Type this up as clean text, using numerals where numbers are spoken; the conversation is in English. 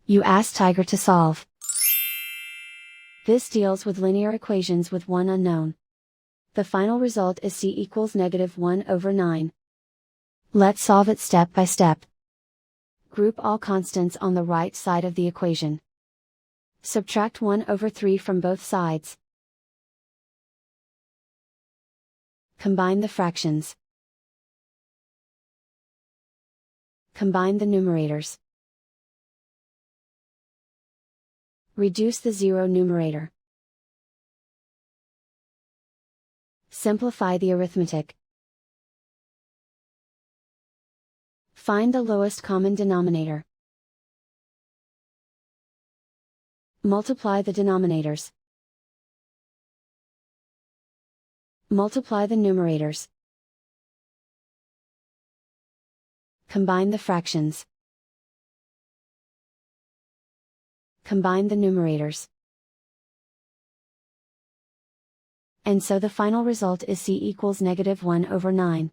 You ask Tiger to solve. This deals with linear equations with one unknown. The final result is c equals -1/9. Let's solve it step by step. Group all constants on the right side of the equation. Subtract 1/3 from both sides. Combine the fractions. Combine the numerators. Reduce the zero numerator. Simplify the arithmetic. Find the lowest common denominator. Multiply the denominators. Multiply the numerators. Combine the fractions. Combine the numerators. And so the final result is c equals -1/9.